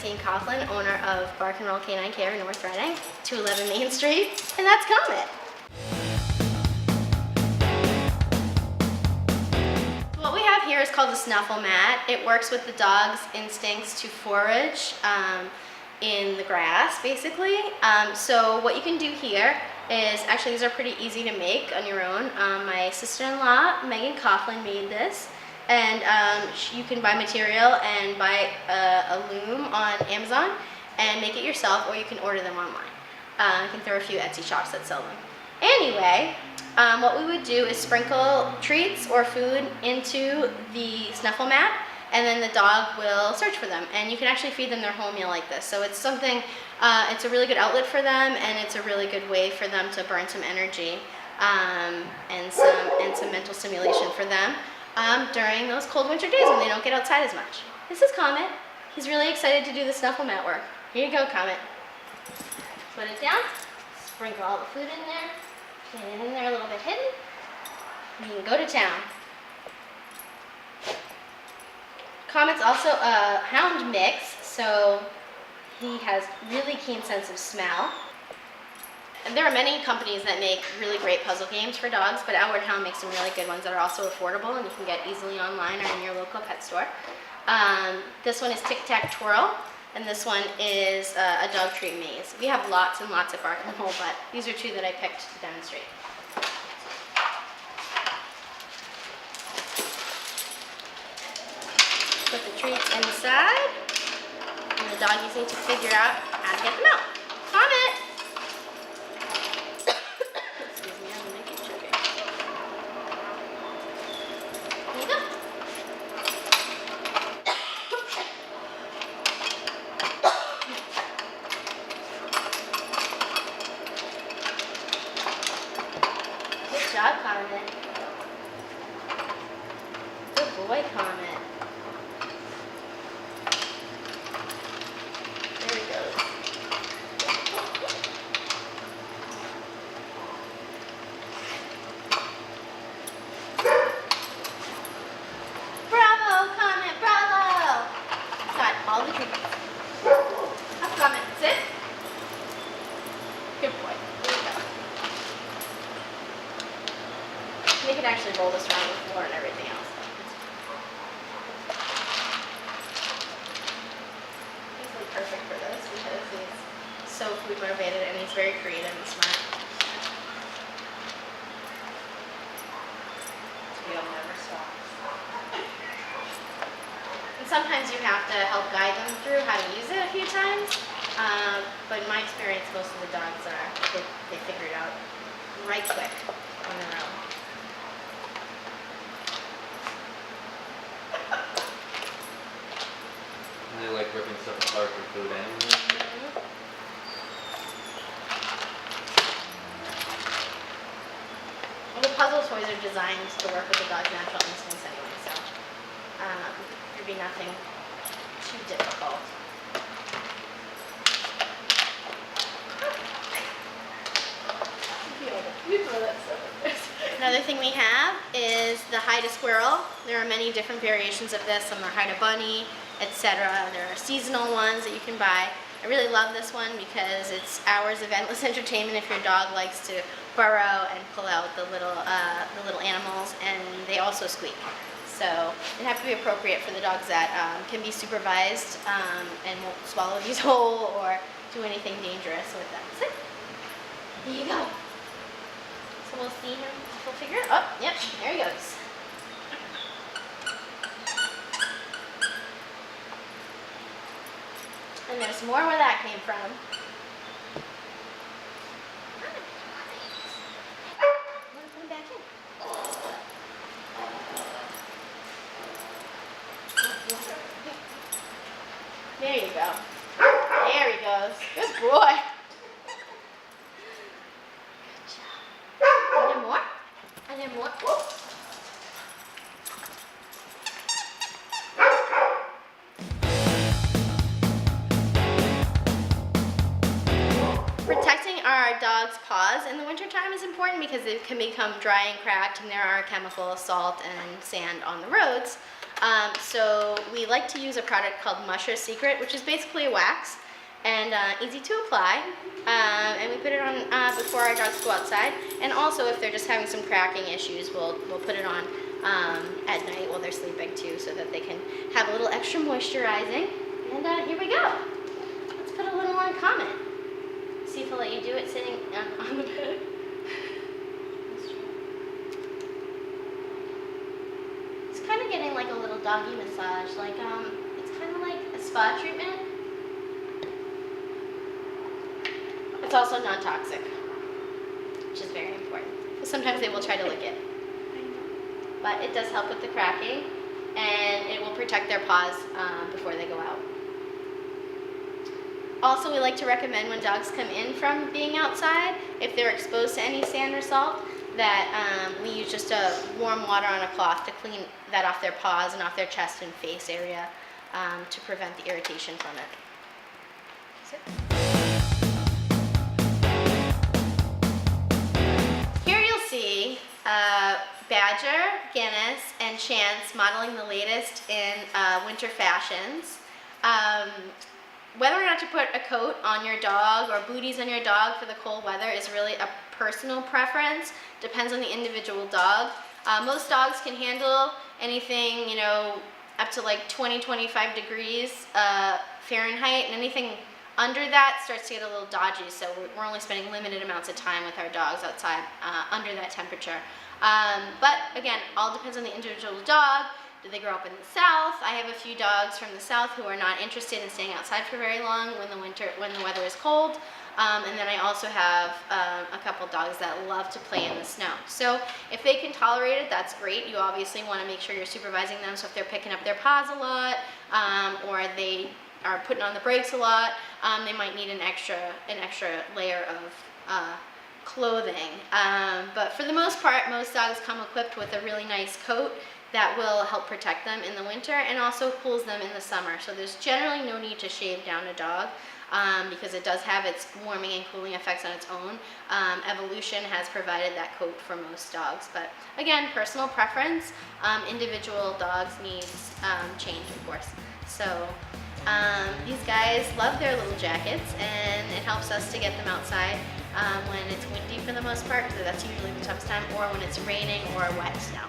Francine Coughlin, owner of Bark and Roll Canine Care in North Reading, 211 Main Street, and that's Comet. What we have here is called a snuffle mat. It works with the dog's instincts to forage in the grass, basically. So what you can do here is, actually these are pretty easy to make on your own. My sister-in-law, Megan Coughlin, made this. And you can buy material and buy a loom on Amazon and make it yourself, or you can order them online. I think there are a few Etsy shops that sell them. Anyway, what we would do is sprinkle treats or food into the snuffle mat, and then the dog will search for them. And you can actually feed them their whole meal like this. So it's something, it's a really good outlet for them, and it's a really good way for them to burn some energy and some mental stimulation for them. During those cold winter days when they don't get outside as much. This is Comet. He's really excited to do the snuffle mat work. Here you go, Comet. Put it down, sprinkle all the food in there, get it in there a little bit hidden, and you can go to town. Comet's also a hound mix, so he has really keen sense of smell. And there are many companies that make really great puzzle games for dogs, but Outward Hound makes some really good ones that are also affordable and you can get easily online or in your local pet store. This one is Tic Tac Twirl, and this one is a dog treat maze. We have lots and lots at Bark and Roll, but these are two that I picked to demonstrate. Put the treats inside, and the doggies need to figure out how to get them out. Comet! Good job, Comet. Good boy, Comet. There he goes. Bravo, Comet, bravo! Got all the treats. Up, Comet, sit. Good boy. There you go. We can actually roll this around the floor and everything else. He's like perfect for this because he's so food motivated and he's very creative and smart. He'll never stop. And sometimes you have to help guide them through how to use it a few times. But in my experience, most of the dogs they figure it out right quick on their own. They like ripping stuff apart for food anyway. Well, the puzzle toys are designed to work with the dog's natural instincts anyway, so there'd be nothing too difficult. Another thing we have is the hide a squirrel. There are many different variations of this. Some are hide a bunny, etc. There are seasonal ones that you can buy. I really love this one because it's hours of endless entertainment if your dog likes to burrow and pull out the little animals, and they also squeak. So it have to be appropriate for the dogs that can be supervised and won't swallow these whole or do anything dangerous with them. Sit. Here you go. So we'll see him. We'll figure it out. Oh, yep, there he goes. And there's more where that came from. Put him back in. There you go. There he goes. Good boy. Good job. And then more. And then more. Whoa. Protecting our dog's paws in the wintertime is important because it can become dry and cracked, and there are chemical salt and sand on the roads. So we like to use a product called Musher Secret, which is basically a wax and easy to apply. And we put it on before our dogs go outside. And also, if they're just having some cracking issues, we'll put it on at night while they're sleeping too, so that they can have a little extra moisturizing. And here we go. Let's put a little on comment. See if he'll let you do it sitting on the bed. It's kind of getting like a little doggy massage, like it's kind of like a spa treatment. It's also non-toxic, which is very important. Because sometimes they will try to lick it. But it does help with the cracking, and it will protect their paws before they go out. Also, we like to recommend when dogs come in from being outside, if they're exposed to any sand or salt, that we use just a warm water on a cloth to clean that off their paws and off their chest and face area to prevent the irritation from it. That's it. Here you'll see Badger, Guinness, and Chance modeling the latest in winter fashions. Whether or not to put a coat on your dog or booties on your dog for the cold weather is really a personal preference. Depends on the individual dog. Most dogs can handle anything, you know, up to like 20-25 degrees Fahrenheit, and anything under that starts to get a little dodgy, so we're only spending limited amounts of time with our dogs outside under that temperature. But again, all depends on the individual dog. Do they grow up in the south? I have a few dogs from the south who are not interested in staying outside for very long when the weather is cold. And then I also have a couple dogs that love to play in the snow. So if they can tolerate it, that's great. You obviously want to make sure you're supervising them, so if they're picking up their paws a lot, or they are putting on the brakes a lot, they might need an extra layer of clothing. But for the most part, most dogs come equipped with a really nice coat that will help protect them in the winter and also cools them in the summer. So there's generally no need to shave down a dog because it does have its warming and cooling effects on its own. Evolution has provided that coat for most dogs. But again, personal preference. Individual dogs need change, of course. So these guys love their little jackets, and it helps us to get them outside when it's windy for the most part, because that's usually the toughest time, or when it's raining or wet snow.